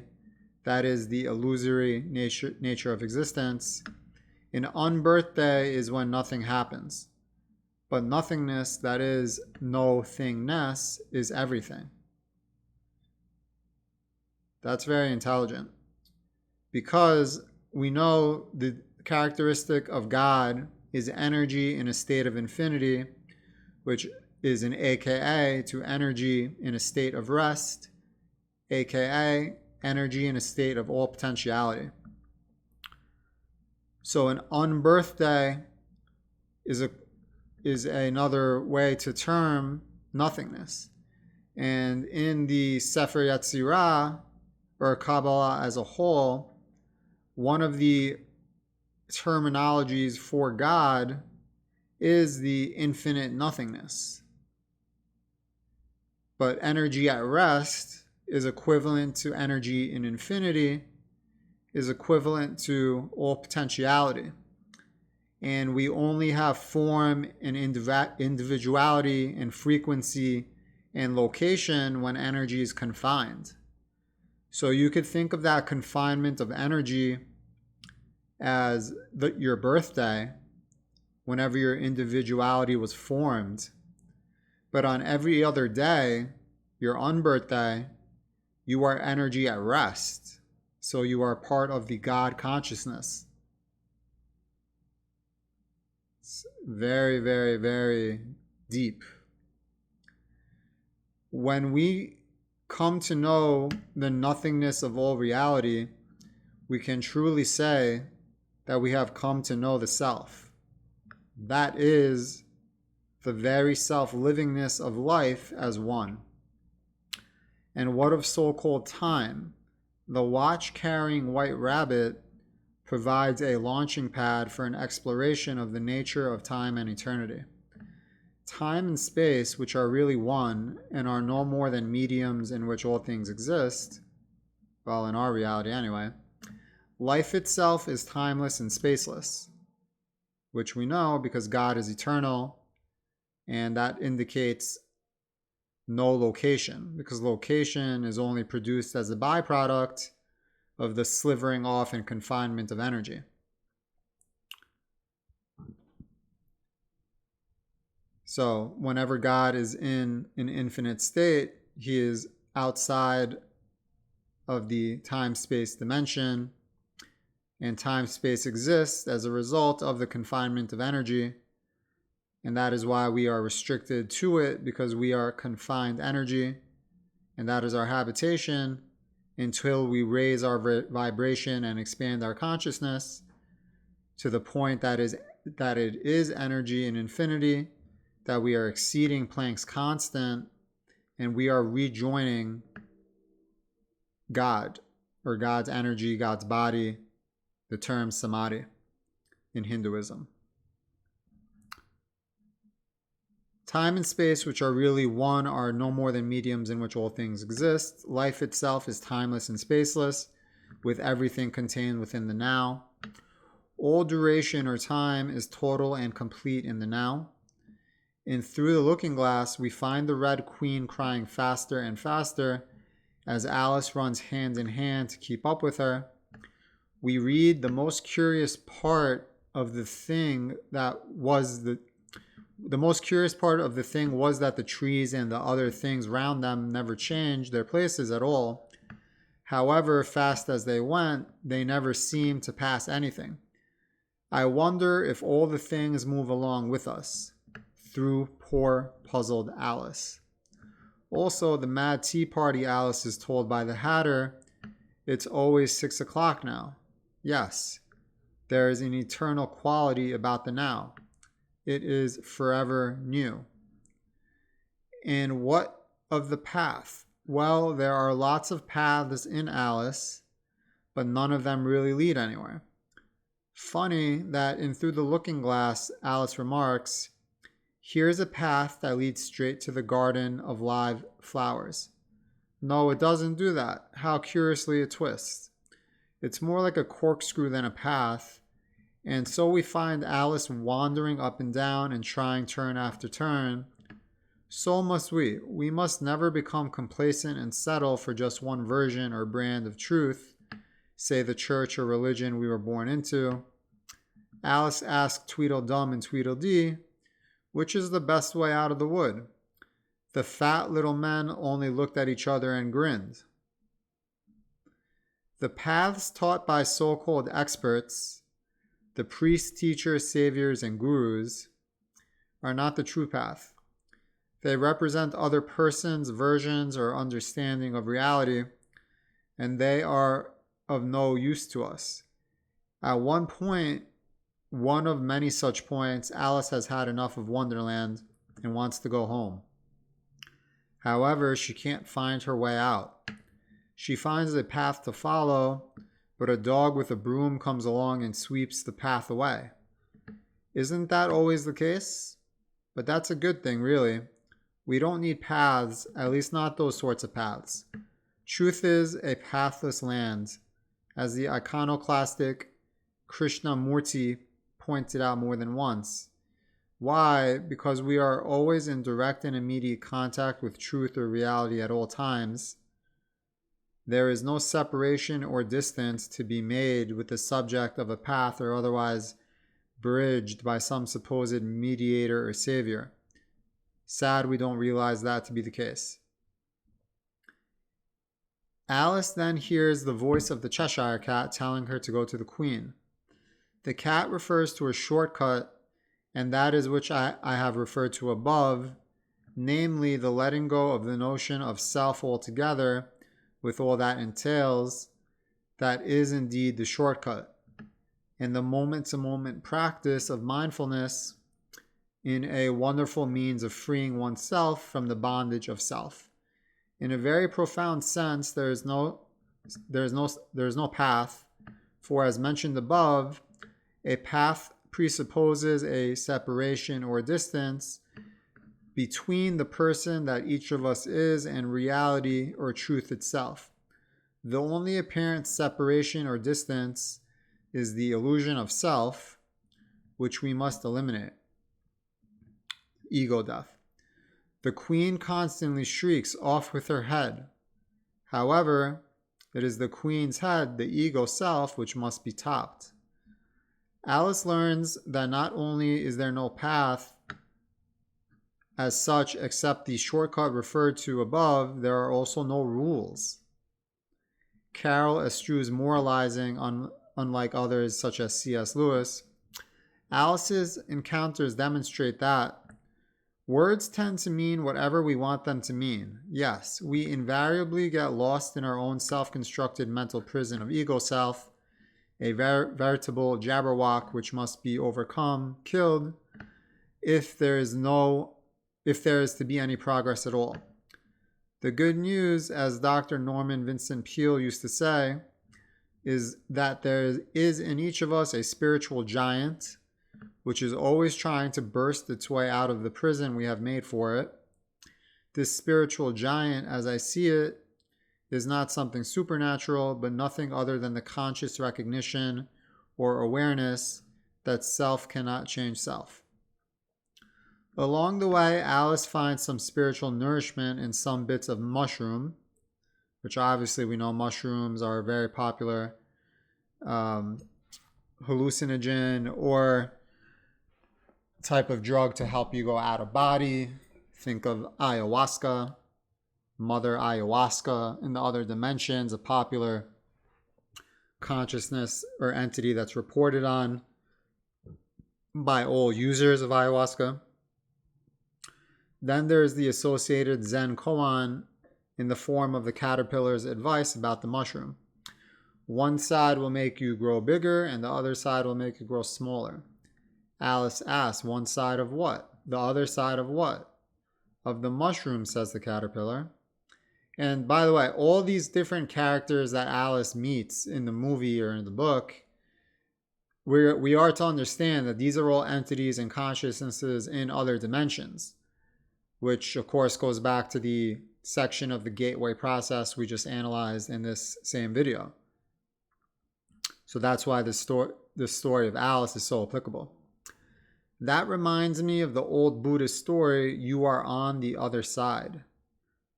that is the illusory nature of existence. An unbirthday is when nothing happens, but nothingness, that is no thingness, is everything. That's very intelligent, because we know the characteristic of God is energy in a state of infinity, which is an AKA to energy in a state of rest, AKA energy in a state of all potentiality. So an unbirthday is another way to term nothingness. And in the Sefer Yetzirah, or Kabbalah as a whole, one of the terminologies for God is the infinite nothingness. But energy at rest is equivalent to energy in infinity, is equivalent to all potentiality. And we only have form and individuality and frequency and location when energy is confined. So you could think of that confinement of energy as your birthday, whenever your individuality was formed. But on every other day, your unbirthday, you are energy at rest. So you are part of the God consciousness. It's very, very, very deep. When we come to know the nothingness of all reality, we can truly say that we have come to know the self. That is the very self-livingness of life as one. And what of so-called time? The watch-carrying white rabbit provides a launching pad for an exploration of the nature of time and eternity. Time and space, which are really one and are no more than mediums in which all things exist, well, in our reality anyway, life itself is timeless and spaceless, which we know because God is eternal, and that indicates no location, because location is only produced as a byproduct of the slivering off and confinement of energy. So whenever God is in an infinite state, he is outside of the time-space dimension, and time-space exists as a result of the confinement of energy, and that is why we are restricted to it, because we are confined energy, and that is our habitation until we raise our vibration and expand our consciousness to the point that it is energy in infinity, that we are exceeding Planck's constant, and we are rejoining God, or God's energy, God's body, the term samadhi in Hinduism. Time and space, which are really one, are no more than mediums in which all things exist. Life itself is timeless and spaceless, with everything contained within the now. All duration or time is total and complete in the now. And through the looking glass, we find the Red Queen crying faster and faster as Alice runs hand in hand to keep up with her. We read the most curious part of the thing that was the most curious part of the thing was that the trees and the other things around them never changed their places at all. However, fast as they went, they never seemed to pass anything. I wonder if all the things move along with us, through poor, puzzled Alice. Also, the mad tea party Alice is told by the Hatter, it's always 6 o'clock now. Yes, there is an eternal quality about the now. It is forever new. And what of the path? Well, there are lots of paths in Alice, but none of them really lead anywhere. Funny that in Through the Looking Glass, Alice remarks, here's a path that leads straight to the garden of live flowers. No, it doesn't do that. How curiously it twists. It's more like a corkscrew than a path. And so we find Alice wandering up and down and trying turn after turn. So must we. We must never become complacent and settle for just one version or brand of truth, say the church or religion we were born into. Alice asked Tweedledum and Tweedledee, which is the best way out of the wood? The fat little men only looked at each other and grinned. The paths taught by so-called experts, the priests, teachers, saviors, and gurus, are not the true path. They represent other persons' versions or understanding of reality, and they are of no use to us. At one point, one of many such points, Alice has had enough of Wonderland and wants to go home. However, she can't find her way out. She finds a path to follow, but a dog with a broom comes along and sweeps the path away. Isn't that always the case? But that's a good thing, really. We don't need paths, at least not those sorts of paths. Truth is a pathless land, as the iconoclastic Krishnamurti pointed out more than once. Why? Because we are always in direct and immediate contact with truth or reality at all times. There is no separation or distance to be made with the subject of a path or otherwise bridged by some supposed mediator or savior. Sad we don't realize that to be the case. Alice then hears the voice of the Cheshire Cat telling her to go to the Queen. The cat refers to a shortcut, and that is which I have referred to above, namely the letting go of the notion of self altogether, with all that entails. That is indeed the shortcut. And the moment-to-moment practice of mindfulness in a wonderful means of freeing oneself from the bondage of self. In a very profound sense, there is no path, for as mentioned above, a path presupposes a separation or distance between the person that each of us is and reality or truth itself. The only apparent separation or distance is the illusion of self, which we must eliminate. Ego death. The Queen constantly shrieks, "Off with her head." However, it is the Queen's head, the ego self, which must be topped. Alice learns that not only is there no path, As such, except the shortcut referred to above, there are also no rules. Carroll eschews moralizing, unlike others such as C.S. Lewis. Alice's encounters demonstrate that words tend to mean whatever we want them to mean. Yes, we invariably get lost in our own self-constructed mental prison of ego self, a veritable jabberwock which must be overcome, killed, if there is to be any progress at all. The good news, as Dr. Norman Vincent Peale used to say, is that there is in each of us a spiritual giant which is always trying to burst its way out of the prison we have made for it. This spiritual giant, as I see it, is not something supernatural, but nothing other than the conscious recognition or awareness that self cannot change self. Along the way, Alice finds some spiritual nourishment in some bits of mushroom, which obviously we know mushrooms are a very popular hallucinogen or type of drug to help you go out of body. Think of ayahuasca, Mother Ayahuasca in the other dimensions, a popular consciousness or entity that's reported on by all users of ayahuasca. Then there's the associated Zen koan in the form of the caterpillar's advice about the mushroom. One side will make you grow bigger and the other side will make you grow smaller. Alice asks, one side of what? The other side of what? Of the mushroom, says the caterpillar. And by the way, all these different characters that Alice meets in the movie or in the book, we are to understand that these are all entities and consciousnesses in other dimensions, which of course goes back to the section of the gateway process we just analyzed in this same video. So that's why the story of Alice is so applicable. That reminds me of the old Buddhist story, you are on the other side.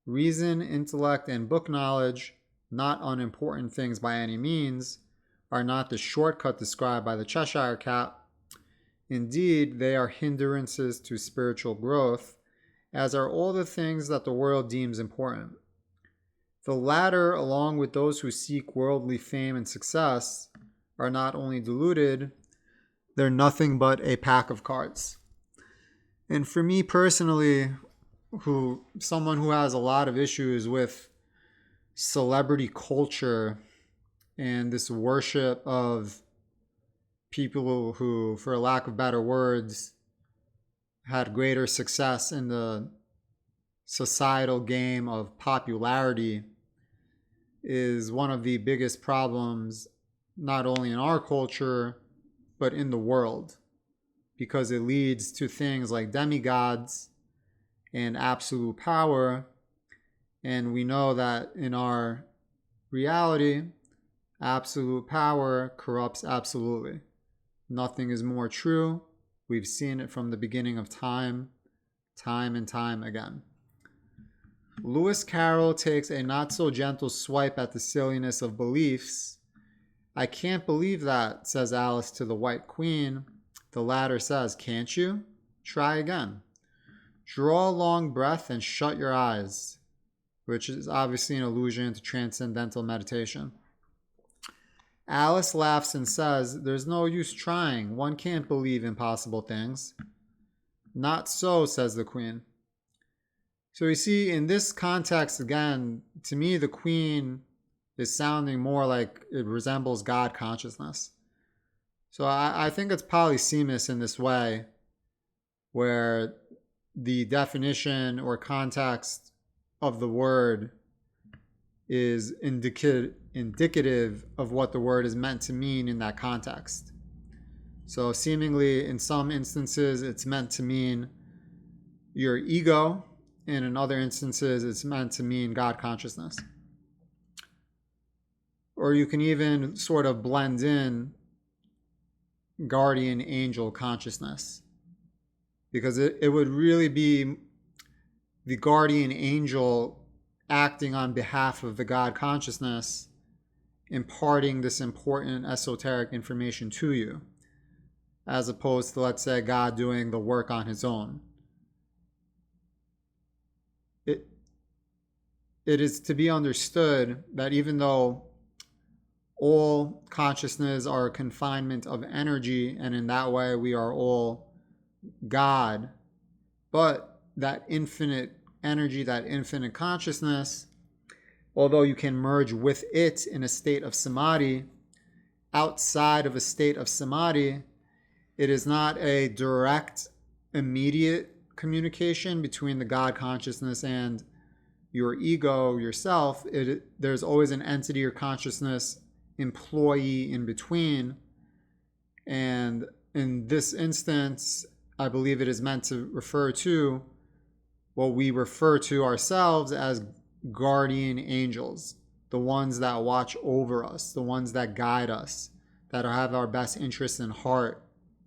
Reason, intellect, and book knowledge, not unimportant things by any means, are not the shortcut described by the Cheshire Cat. Indeed, they are hindrances to spiritual growth, as are all the things that the world deems important. The latter, along with those who seek worldly fame and success, are not only deluded, they're nothing but a pack of cards. And for me personally, someone who has a lot of issues with celebrity culture and this worship of people who, for lack of better words, had greater success in the societal game of popularity, is one of the biggest problems, not only in our culture, but in the world, because it leads to things like demigods and absolute power. And we know that in our reality, absolute power corrupts absolutely. Nothing is more true. We've seen it from the beginning of time and time again. Lewis Carroll takes a not so gentle swipe at the silliness of beliefs. I can't believe that, says Alice to the White Queen. The latter says, can't you? Try again. Draw a long breath and shut your eyes, which is obviously an allusion to transcendental meditation. Alice laughs and says, there's no use trying. One can't believe impossible things. Not so, says the Queen. So you see, in this context, again, to me, the Queen is sounding more like it resembles God consciousness. So I think it's polysemous in this way, where the definition or context of the word is indicative of what the word is meant to mean in that context. So seemingly in some instances it's meant to mean your ego, and in other instances it's meant to mean God consciousness. Or you can even sort of blend in guardian angel consciousness, because it would really be the guardian angel acting on behalf of the God consciousness, imparting this important esoteric information to you, as opposed to, let's say, God doing the work on his own. it is to be understood that even though all consciousness are a confinement of energy, and in that way we are all God, but that infinite energy, that infinite consciousness, although you can merge with it in a state of samadhi, outside of a state of samadhi, it is not a direct, immediate communication between the God consciousness and your ego, yourself. There's always an entity or consciousness employee in between. And in this instance, I believe it is meant to refer to what we refer to ourselves as guardian angels, the ones that watch over us, the ones that guide us, that have our best interests in heart,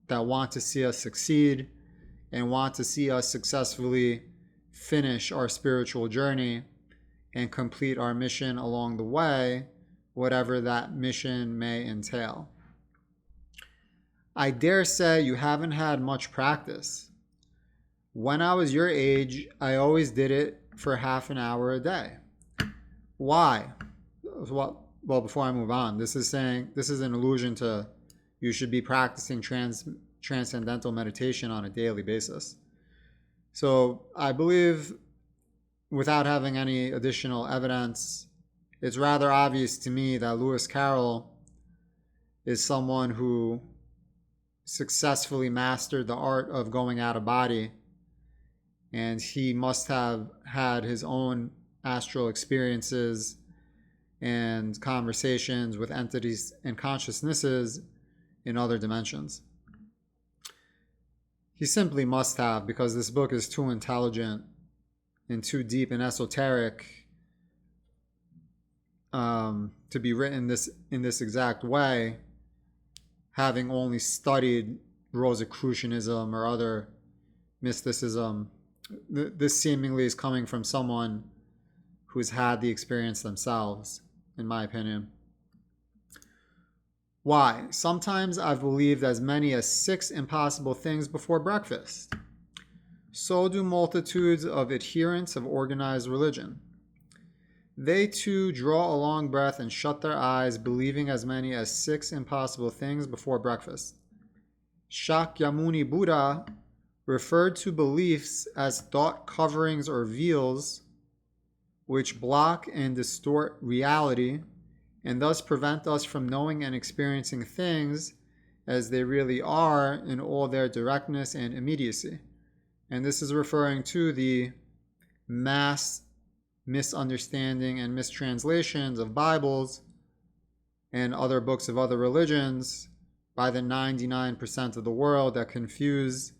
that want to see us succeed and want to see us successfully finish our spiritual journey and complete our mission along the way, whatever that mission may entail. I dare say you haven't had much practice. When I was your age, I always did it for half an hour a day. Why? Well, before I move on, this is an allusion to you should be practicing transcendental meditation on a daily basis. So I believe, without having any additional evidence, it's rather obvious to me that Lewis Carroll is someone who successfully mastered the art of going out of body, and he must have had his own astral experiences and conversations with entities and consciousnesses in other dimensions. He simply must have, because this book is too intelligent and too deep and esoteric to be written in this exact way, having only studied Rosicrucianism or other mysticism. This seemingly is coming from someone who's had the experience themselves, in my opinion. Why? Sometimes I've believed as many as 6 impossible things before breakfast. So do multitudes of adherents of organized religion. They too draw a long breath and shut their eyes, believing as many as 6 impossible things before breakfast. Shakyamuni Buddha referred to beliefs as thought coverings or veils, which block and distort reality and thus prevent us from knowing and experiencing things as they really are in all their directness and immediacy. And this is referring to the mass misunderstanding and mistranslations of Bibles and other books of other religions by the 99% of the world that confuse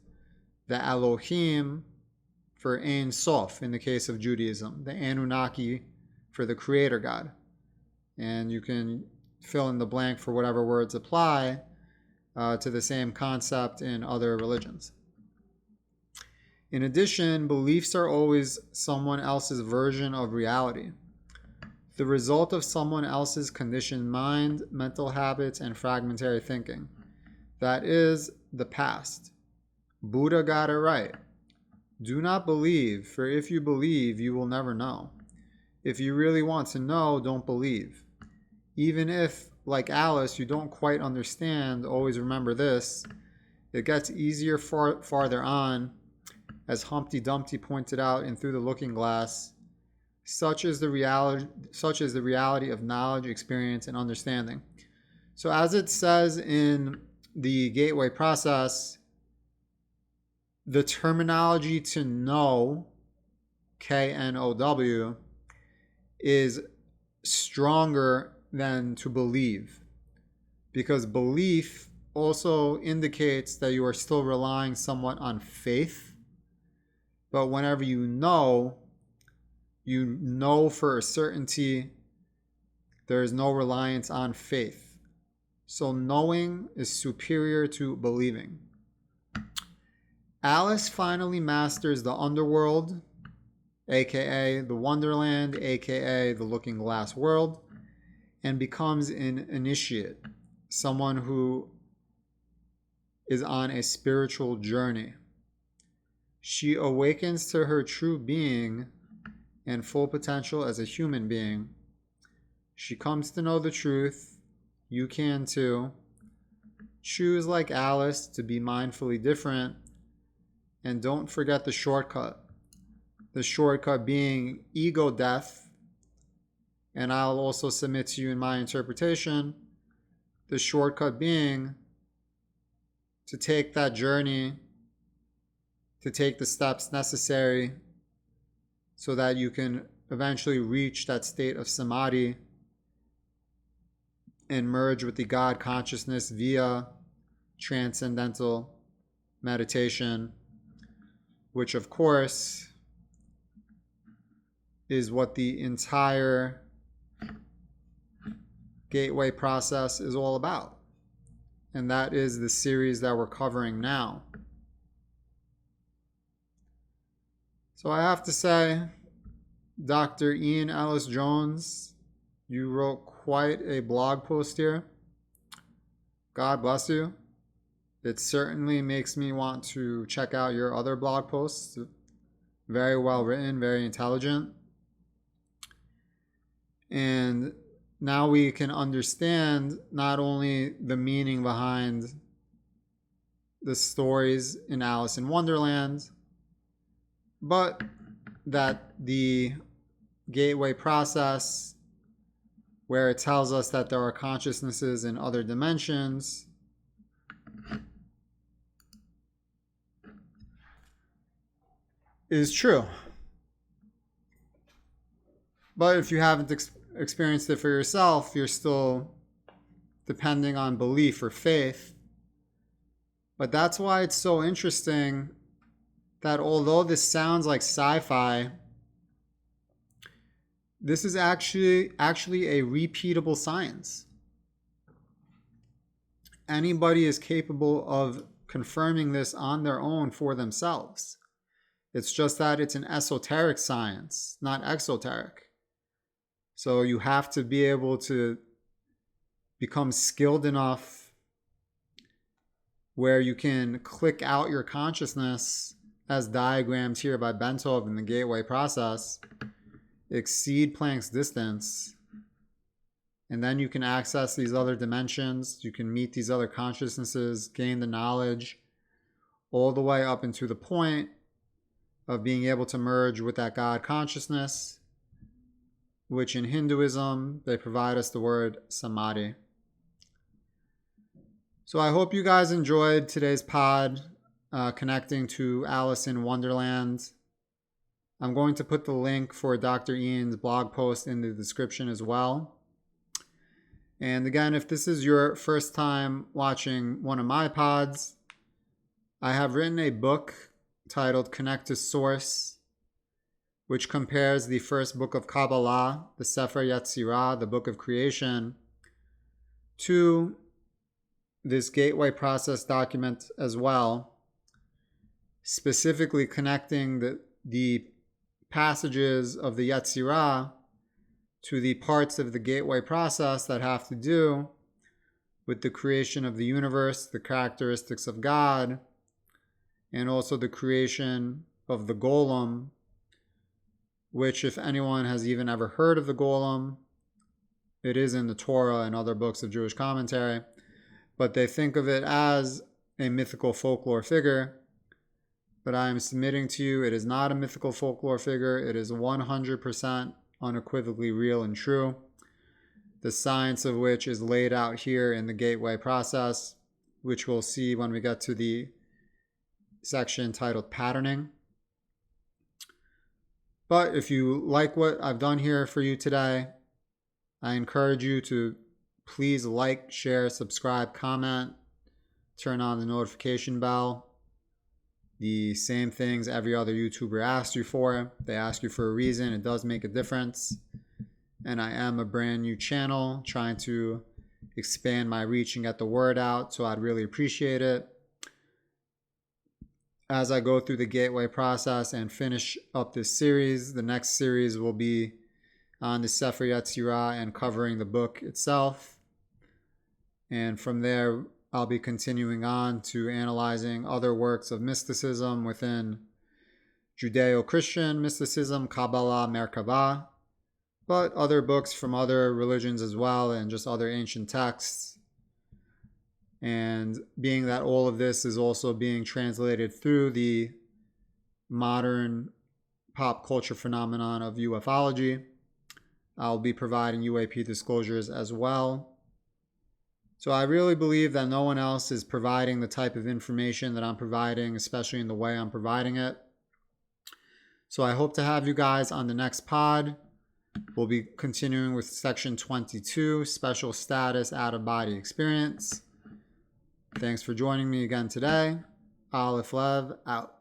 the Elohim for Ein Sof in the case of Judaism, the Anunnaki for the Creator God. And you can fill in the blank for whatever words apply to the same concept in other religions. In addition, beliefs are always someone else's version of reality, the result of someone else's conditioned mind, mental habits, and fragmentary thinking. That is the past. Buddha got it right. Do not believe, for if you believe, you will never know. If you really want to know, don't believe. Even if, like Alice, you don't quite understand, always remember this. It gets easier farther on. As Humpty Dumpty pointed out in Through the Looking Glass, such is the reality of knowledge, experience, and understanding. So as it says in the Gateway Process, the terminology to know, K-N-O-W, is stronger than to believe, because belief also indicates that you are still relying somewhat on faith. But whenever you know for a certainty, there is no reliance on faith. So knowing is superior to believing. Alice finally masters the underworld, aka the Wonderland, aka the Looking Glass world, and becomes an initiate, someone who is on a spiritual journey. She awakens to her true being and full potential as a human being. She comes to know the truth. You can too. Choose, like Alice, to be mindfully different, and don't forget the shortcut. The shortcut being ego death, and I'll also submit to you in my interpretation, the shortcut being to take that journey, to take the steps necessary so that you can eventually reach that state of samadhi and merge with the God consciousness via transcendental meditation, which of course is what the entire gateway process is all about. And that is the series that we're covering now. So I have to say, Dr. Ian Ellis Jones, you wrote quite a blog post here. God bless you. It certainly makes me want to check out your other blog posts. Very well written, very intelligent. And now we can understand not only the meaning behind the stories in Alice in Wonderland, but that the gateway process, where it tells us that there are consciousnesses in other dimensions, is true. But if you haven't experienced it for yourself, you're still depending on belief or faith. But that's why it's so interesting that although this sounds like sci-fi, this is actually a repeatable science. Anybody is capable of confirming this on their own for themselves. It's just that it's an esoteric science, not exoteric. So you have to be able to become skilled enough where you can click out your consciousness as diagrammed here by Bentov in the gateway process, exceed Planck's distance, and then you can access these other dimensions, you can meet these other consciousnesses, gain the knowledge, all the way up into the point of being able to merge with that God consciousness, which in Hinduism, they provide us the word samadhi. So I hope you guys enjoyed today's pod, connecting to Alice in Wonderland. I'm going to put the link for Dr. Ian's blog post in the description as well. And again, if this is your first time watching one of my pods, I have written a book titled Connect to Source, which compares the first book of Kabbalah, the Sefer Yetzirah, the book of creation, to this gateway process document as well, specifically connecting the passages of the Yetzirah to the parts of the gateway process that have to do with the creation of the universe, the characteristics of God, and also the creation of the golem, which, if anyone has even ever heard of the golem, it is in the Torah and other books of Jewish commentary, but they think of it as a mythical folklore figure. But I am submitting to you, it is not a mythical folklore figure. It is 100% unequivocally real and true, the science of which is laid out here in the gateway process, which we'll see when we get to the section titled Patterning. But if you like what I've done here for you today, I encourage you to please like, share, subscribe, comment, turn on the notification bell. The same things every other YouTuber asks you for. They ask you for a reason. It does make a difference. And I am a brand new channel trying to expand my reach and get the word out, so I'd really appreciate it. As I go through the gateway process and finish up this series, the next series will be on the Sefer Yetzirah and covering the book itself. And from there, I'll be continuing on to analyzing other works of mysticism within Judeo-Christian mysticism, Kabbalah, Merkabah, but other books from other religions as well, and just other ancient texts. And being that all of this is also being translated through the modern pop culture phenomenon of ufology, I'll be providing UAP disclosures as well. So I really believe that no one else is providing the type of information that I'm providing, especially in the way I'm providing it. So I hope to have you guys on the next pod. We'll be continuing with section 22, special status out-of-body experience. Thanks for joining me again today. Aleph Lev, out.